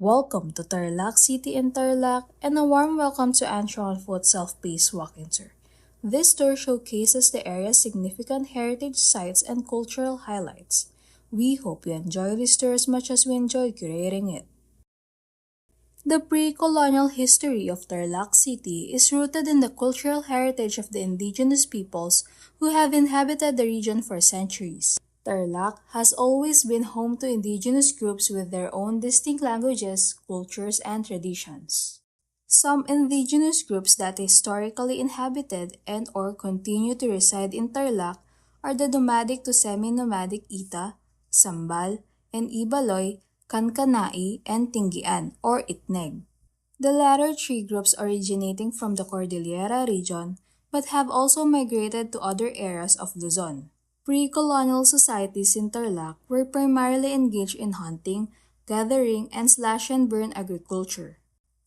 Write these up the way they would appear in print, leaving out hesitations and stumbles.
Welcome to Tarlac City in Tarlac, and a warm welcome to Ansho on Foot Self-Paced Walking Tour. This tour showcases the area's significant heritage sites and cultural highlights. We hope you enjoy this tour as much as we enjoy curating it. The pre-colonial history of Tarlac City is rooted in the cultural heritage of the indigenous peoples who have inhabited the region for centuries. Tarlac has always been home to indigenous groups with their own distinct languages, cultures, and traditions. Some indigenous groups that historically inhabited and/or continue to reside in Tarlac are the nomadic to semi-nomadic Ita, Sambal, and Ibaloy, Kankanai, and Tingian or Itneg. The latter three groups originating from the Cordillera region but have also migrated to other areas of Luzon. Pre-colonial societies in Tarlac were primarily engaged in hunting, gathering, and slash-and-burn agriculture.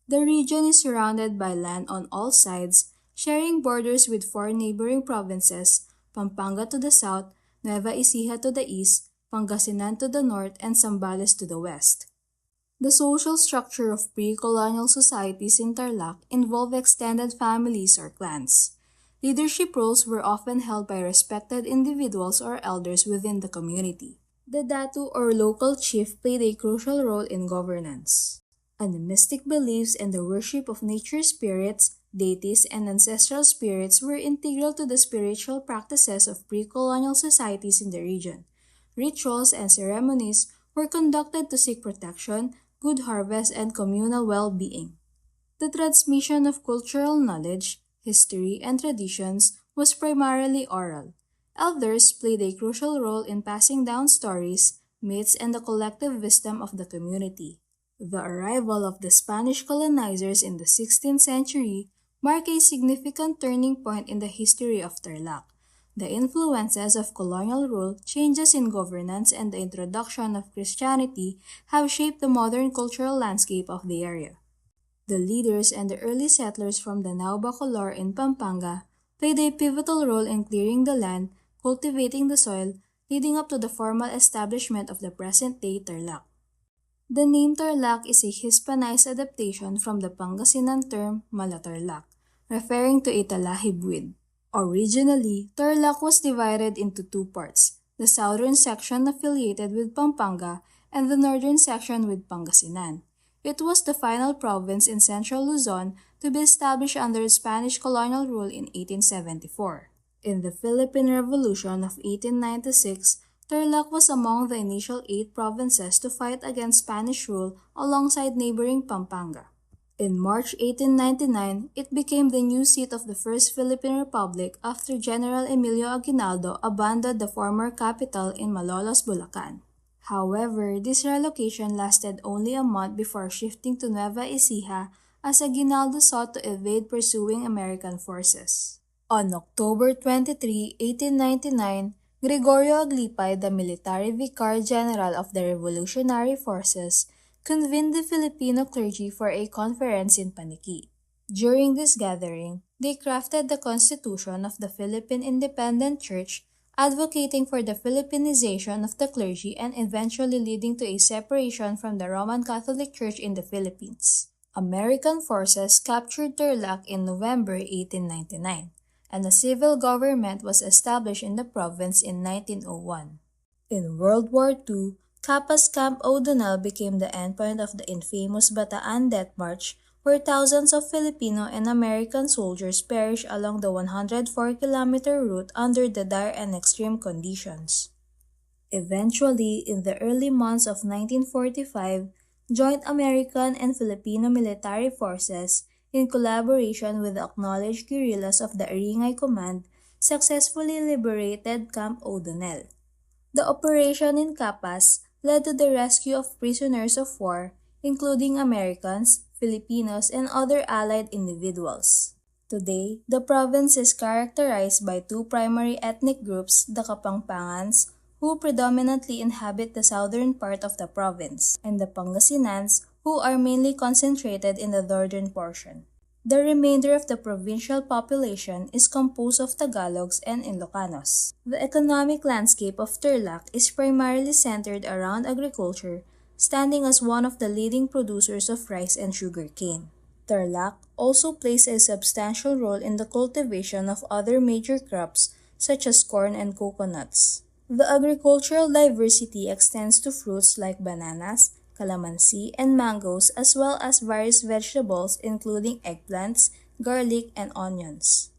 The region is surrounded by land on all sides, sharing borders with four neighboring provinces: Pampanga to the south, Nueva Ecija to the east, Pangasinan to the north, and Zambales to the west. The social structure of pre-colonial societies in Tarlac involved extended families or clans. Leadership roles were often held by respected individuals or elders within the community. The datu or local chief played a crucial role in governance. Animistic beliefs and the worship of nature spirits, deities, and ancestral spirits were integral to the spiritual practices of pre-colonial societies in the region. Rituals and ceremonies were conducted to seek protection, good harvest, and communal well-being. The transmission of cultural knowledge, history, and traditions was primarily oral. Elders played a crucial role in passing down stories, myths, and the collective wisdom of the community. The arrival of the Spanish colonizers in the 16th century marked a significant turning point in the history of Tarlac. The influences of colonial rule, changes in governance, and the introduction of Christianity have shaped the modern cultural landscape of the area. The leaders and the early settlers from the now Bacolor in Pampanga played a pivotal role in clearing the land, cultivating the soil, leading up to the formal establishment of the present-day Tarlac. The name Tarlac is a Hispanized adaptation from the Pangasinan term Malatarlac, referring to a talahibwid. Originally, Tarlac was divided into two parts, the southern section affiliated with Pampanga and the northern section with Pangasinan. It was the final province in central Luzon to be established under Spanish colonial rule in 1874. In the Philippine Revolution of 1896, Tarlac was among the initial 8 provinces to fight against Spanish rule alongside neighboring Pampanga. In March 1899, it became the new seat of the First Philippine Republic after General Emilio Aguinaldo abandoned the former capital in Malolos, Bulacan. However, this relocation lasted only a month before shifting to Nueva Ecija as Aguinaldo sought to evade pursuing American forces. On October 23, 1899, Gregorio Aglipay, the military vicar general of the Revolutionary Forces, convened the Filipino clergy for a conference in Paniqui. During this gathering, they crafted the Constitution of the Philippine Independent Church, advocating for the Philippinization of the clergy and eventually leading to a separation from the Roman Catholic Church in the Philippines. American forces captured Tarlac in November 1899, and a civil government was established in the province in 1901. In World War II, Capa's Camp O'Donnell became the endpoint of the infamous Bataan Death March, where thousands of Filipino and American soldiers perished along the 104-kilometer route under the dire and extreme conditions. Eventually, in the early months of 1945, joint American and Filipino military forces, in collaboration with the acknowledged guerrillas of the Iringay Command, successfully liberated Camp O'Donnell. The operation in Capas led to the rescue of prisoners of war, including Americans, Filipinos, and other allied individuals. Today, the province is characterized by two primary ethnic groups, the Kapampangans, who predominantly inhabit the southern part of the province, and the Pangasinans, who are mainly concentrated in the northern portion. The remainder of the provincial population is composed of Tagalogs and Ilocanos. The economic landscape of Tarlac is primarily centered around agriculture, standing as one of the leading producers of rice and sugarcane. Tarlac also plays a substantial role in the cultivation of other major crops such as corn and coconuts. The agricultural diversity extends to fruits like bananas, calamansi, and mangoes as well as various vegetables including eggplants, garlic, and onions.